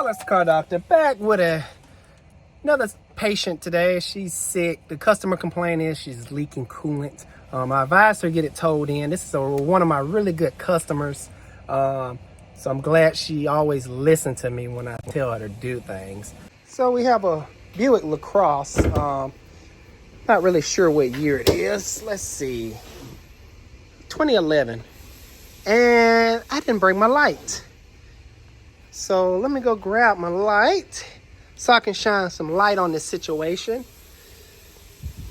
Alex, the car doctor, back with another patient today. She's sick. The customer complaint is she's leaking coolant. I advised her to get it towed in. This is one of my really good customers. So I'm glad she always listens to me when I tell her to do things. So we have a Buick LaCrosse. Not really sure what year it is. Let's see. 2011. And I didn't bring my light. So let me go grab my light so I can shine some light on this situation.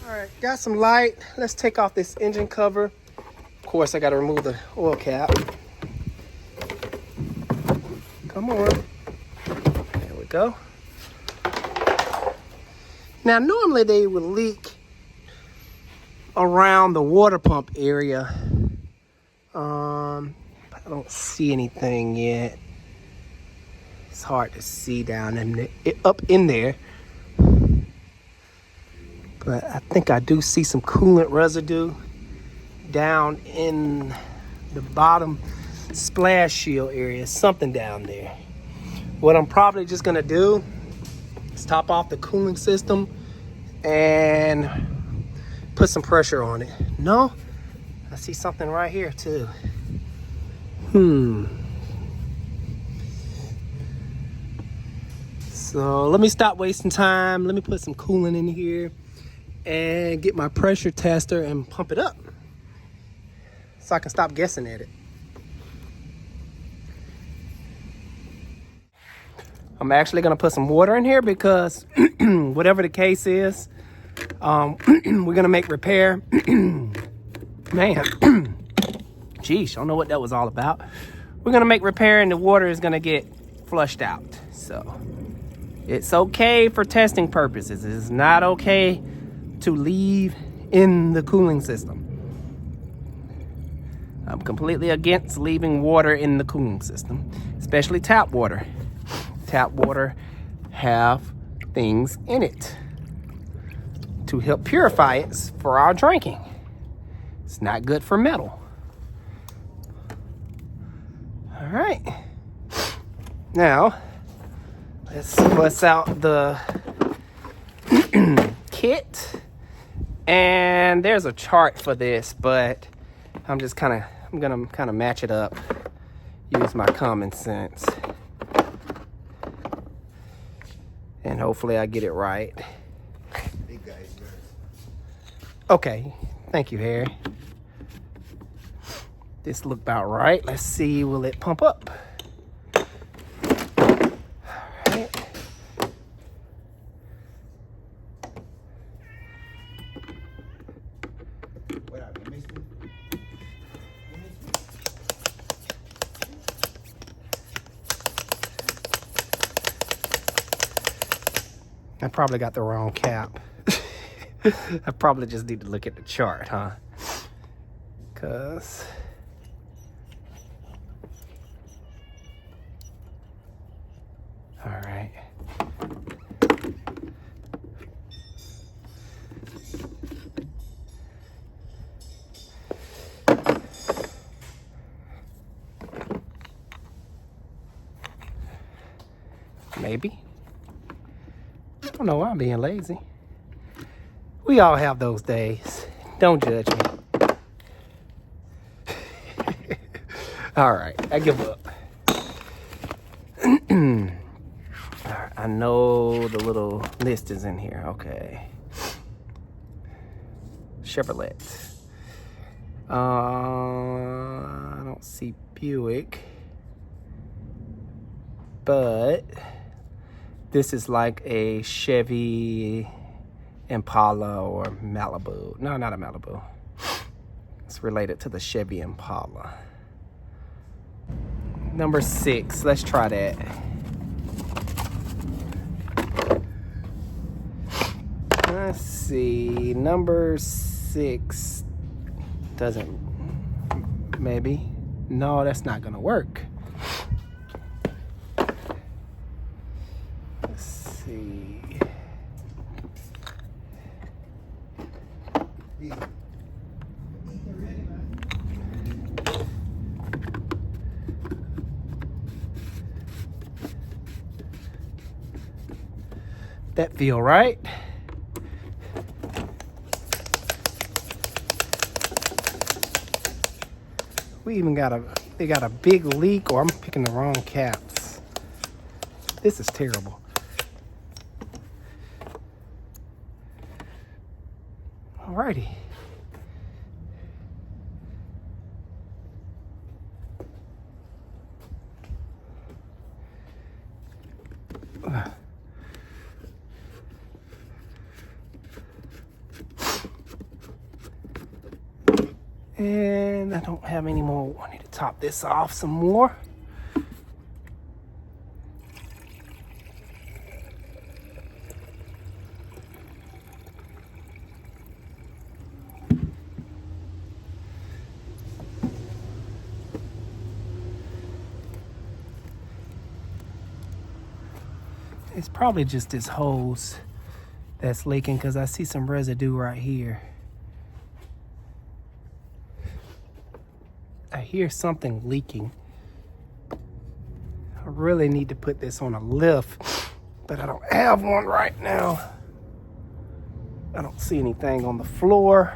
All right, got some light. Let's take off this engine cover. Of course, I got to remove the oil cap. Come on. There we go. Now, normally they would leak around the water pump area. But I don't see anything yet. It's hard to see down in up in there. But I think I do see some coolant residue down in the bottom splash shield area. Something down there. What I'm probably just gonna do is top off the cooling system and put some pressure on it. No, I see something right here too. So let me stop wasting time. Let me put some coolant in here and get my pressure tester and pump it up so I can stop guessing at it. I'm actually gonna put some water in here because whatever the case is, we're gonna make repair. Man, geez, I don't know what that was all about. We're gonna make repair and the water is gonna get flushed out. So it's okay for testing purposes. It's not okay to leave in the cooling system. I'm completely against leaving water in the cooling system, especially tap water. Tap water have things in it to help purify it for our drinking. It's not good for metal. All right. Now, let's bust out the kit. And there's a chart for this, but I'm gonna kind of match it up. Use my common sense. And hopefully I get it right. Okay, thank you, Harry. This look about right. Let's see, will it pump up? All right. I probably got the wrong cap. I probably just need to look at the chart, huh? Cause all right. Maybe. I don't know why I'm being lazy. We all have those days. Don't judge me. All right, I give up. All right, I know the little list is in here. Okay. Chevrolet. I don't see Buick. But this is like a Chevy Impala or Malibu. No, not a Malibu. It's related to the Chevy Impala. Number 6, let's try that. Let's see, number 6 doesn't, maybe. No, that's not gonna work. Let's see. That feel right. We even they got a big leak, or I'm picking the wrong caps. This is terrible. Alrighty. And I don't have any more. I need to top this off some more. It's probably just this hose that's leaking, because I see some residue right here. I hear something leaking. I really need to put this on a lift, but I don't have one right now. I don't see anything on the floor.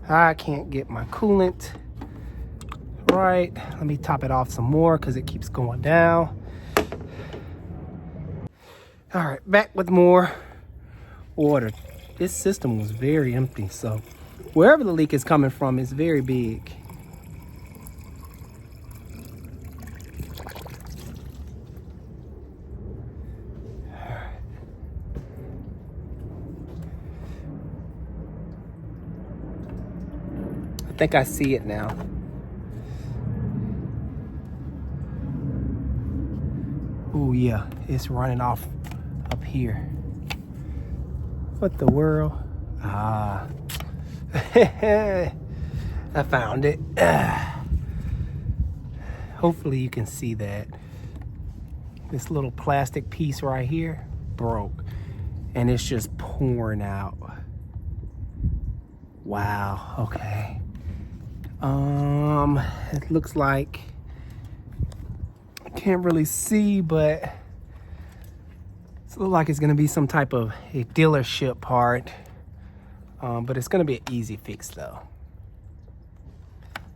I can't get my coolant right. Let me top it off some more because it keeps going down. All right, back with more water. This system was very empty, so wherever the leak is coming from is very big. I think I see it now. Oh yeah, it's running off up here. What the world? Ah, I found it. Hopefully you can see that. This little plastic piece right here broke, and it's just pouring out. Wow, okay. It looks like, I can't really see, but it looks like it's gonna be some type of a dealership part, but it's gonna be an easy fix though.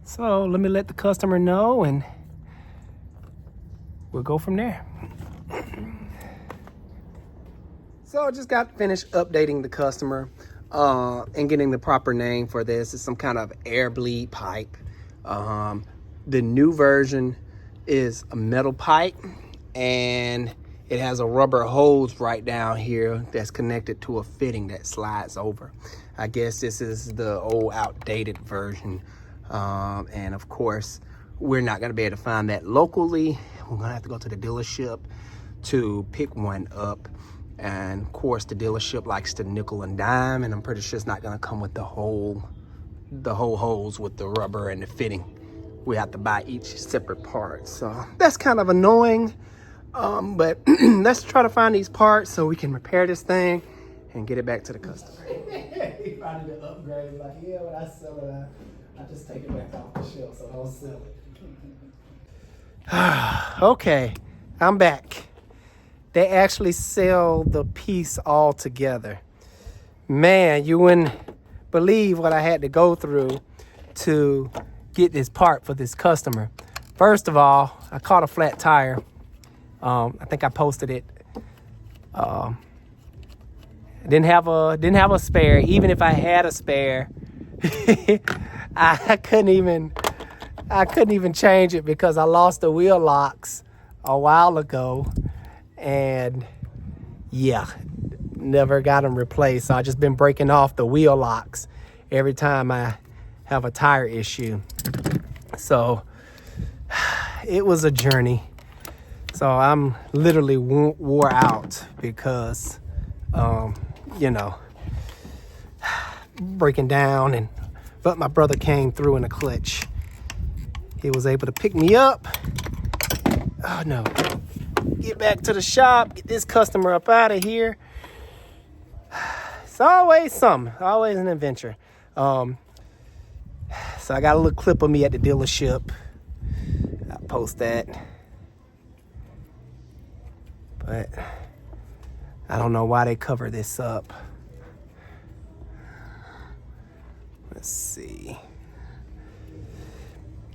So let me let the customer know, and we'll go from there. So I just got finished updating the customer and getting the proper name for this. It's some kind of air bleed pipe. The new version is a metal pipe, and it has a rubber hose right down here that's connected to a fitting that slides over. I guess this is the old outdated version. And of course, we're not gonna be able to find that locally. We're gonna have to go to the dealership to pick one up. And of course, the dealership likes to nickel and dime, and I'm pretty sure it's not gonna come with the whole hose with the rubber and the fitting. We have to buy each separate part. So that's kind of annoying. But let's try to find these parts so we can repair this thing and get it back to the customer. He found it to upgrade. Like, yeah, when I sell it, I just take it back off the shelf, so I don't sell it. Okay, I'm back. They actually sell the piece all together. Man, you wouldn't believe what I had to go through to get this part for this customer. First of all, I caught a flat tire. I think I posted it. Didn't have a spare. Even if I had a spare, I couldn't even change it because I lost the wheel locks a while ago, and yeah, never got them replaced. So I just been breaking off the wheel locks every time I have a tire issue. So it was a journey. So I'm literally wore out because, you know, breaking down, but my brother came through in a clutch. He was able to pick me up. Oh no. Get back to the shop, get this customer up out of here. It's always something, always an adventure. So I got a little clip of me at the dealership. I'll post that. But I don't know why they cover this up. Let's see.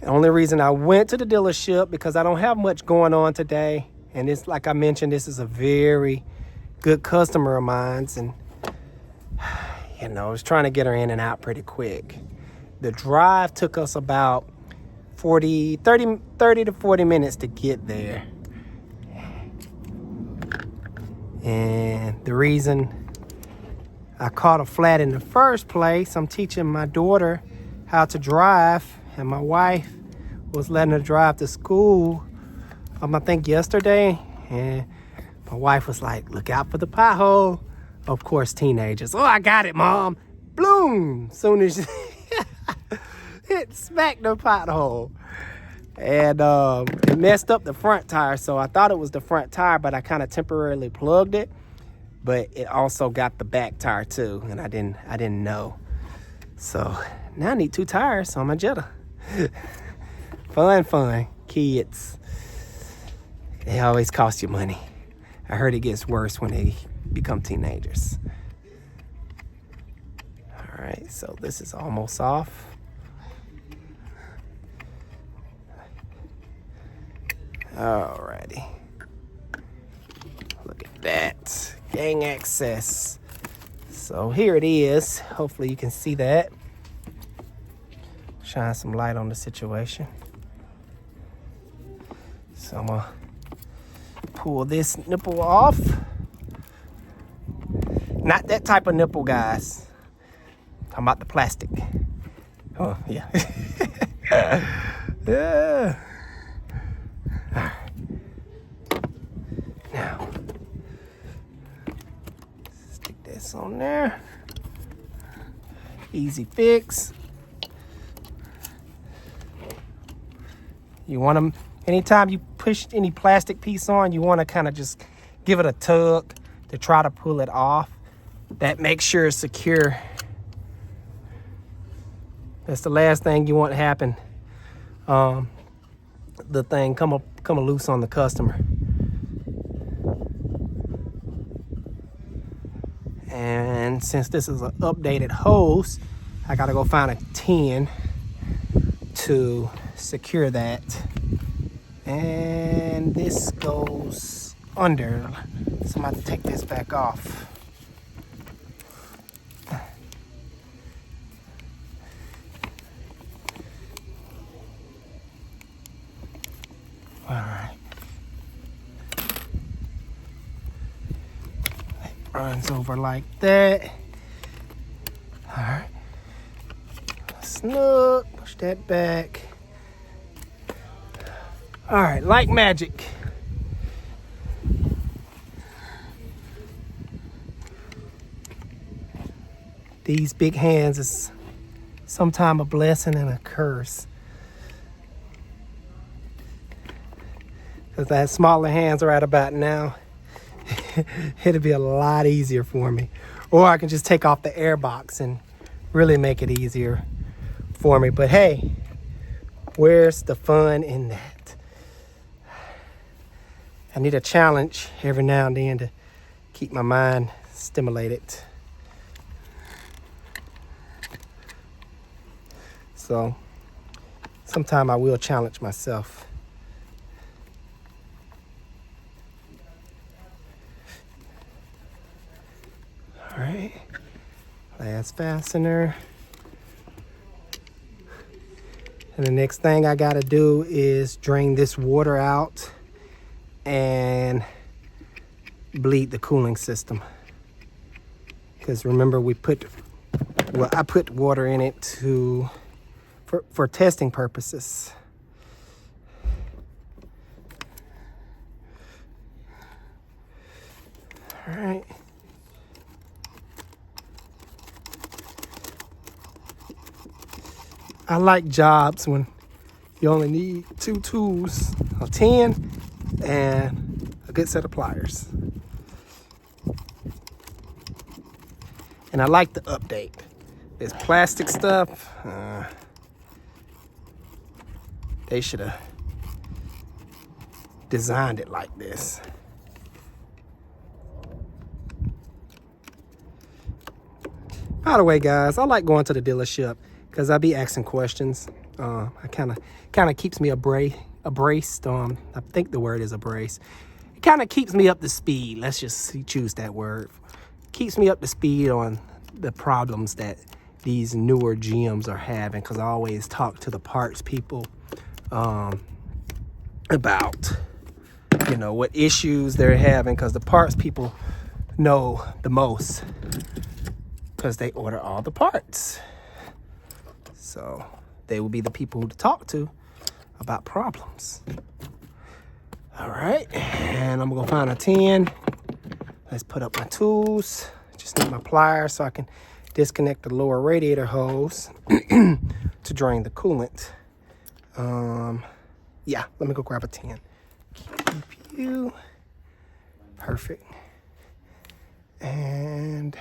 The only reason I went to the dealership because I don't have much going on today. And it's like I mentioned, this is a very good customer of mine. And, you know, I was trying to get her in and out pretty quick. The drive took us about 30 to 40 minutes to get there. And the reason I caught a flat in the first place, I'm teaching my daughter how to drive, and my wife was letting her drive to school, I think yesterday, and my wife was like, look out for the pothole. Of course, teenagers. Oh, I got it, Mom. Bloom. Soon as it smacked the pothole. And it messed up the front tire. So I thought it was the front tire, but I kind of temporarily plugged it. But it also got the back tire too, and I didn't know. So now I need 2 tires on my Jetta. Fun. Kids. They always cost you money. I heard it gets worse when they become teenagers. All right, so this is almost off. Alrighty. Look at that. Gang access. So here it is. Hopefully you can see that. Shine some light on the situation. So I'm gonna pull this nipple off. Not that type of nipple, guys. Talking about the plastic. Oh, yeah. Yeah. All right. Now, stick this on there. Easy fix. You want them, anytime you push any plastic piece on, you want to kind of just give it a tug to try to pull it off. That makes sure it's secure. That's the last thing you want to happen. The thing come loose on the customer. And since this is an updated hose, I gotta go find a 10 to secure that. And this goes under. So I'm about to take this back off. All right. It runs over like that. All right. Snug, push that back. All right, like magic. These big hands is sometimes a blessing and a curse. Because I have smaller hands right about now, it'll be a lot easier for me. Or I can just take off the air box and really make it easier for me. But hey, where's the fun in that? I need a challenge every now and then to keep my mind stimulated. So sometime I will challenge myself. All right, last fastener. And the next thing I gotta do is drain this water out and bleed the cooling system. Because remember I put water in it for testing purposes. All right. I like jobs when you only need 2 tools, a 10 and a good set of pliers. And I like the update. This plastic stuff, they should have designed it like this. By the way, guys, I like going to the dealership because I be asking questions. I kind of keeps me abreast. I think the word is abreast. It kind of keeps me up to speed. Let's just choose that word. Keeps me up to speed on the problems that these newer GMs are having, because I always talk to the parts people about, you know, what issues they're having, because the parts people know the most because they order all the parts. So they will be the people to talk to about problems. All right, and I'm gonna go find a 10. Let's put up my tools. Just need my pliers so I can disconnect the lower radiator hose to drain the coolant. Yeah, let me go grab a 10. Pew. Perfect. And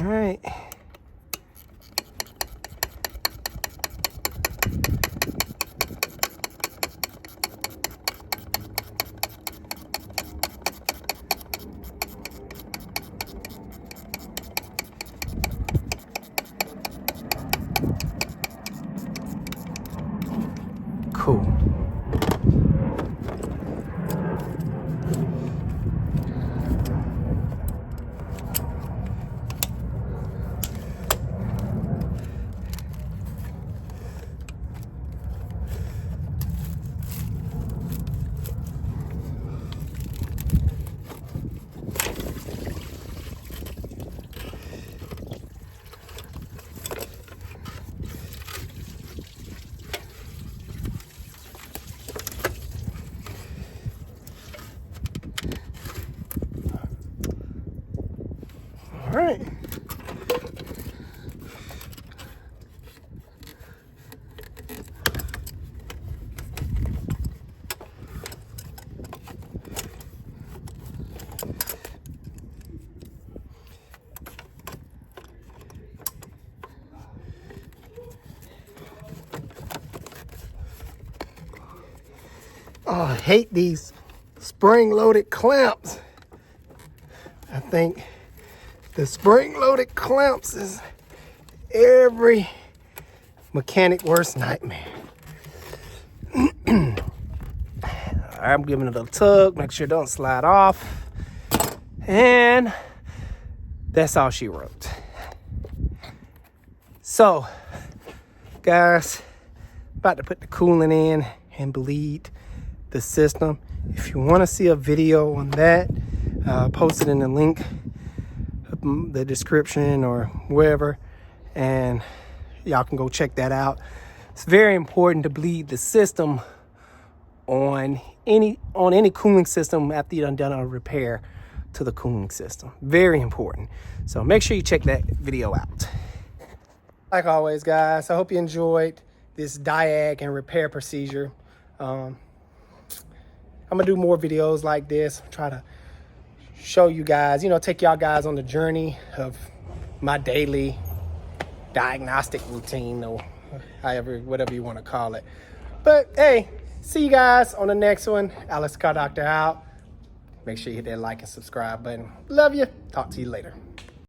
all right. Cool. All right. Oh, I hate these spring-loaded clamps. I think the spring-loaded clamps is every mechanic worst nightmare. I'm giving it a tug, make sure it don't slide off. And that's all she wrote. So, guys, about to put the coolant in and bleed the system. If you want to see a video on that, post it in the link, the description or wherever, and y'all can go check that out. It's very important to bleed the system on any cooling system after you've done a repair to the cooling system. Very important. So make sure you check that video out. Like always, guys, I hope you enjoyed this diag and repair procedure. I'm gonna do more videos like this, try to show you guys, take y'all guys on the journey of my daily diagnostic routine, or whatever you want to call it. But hey, see you guys on the next one. Alex Car Doctor out. Make sure you hit that like and subscribe button. Love you. Talk to you later.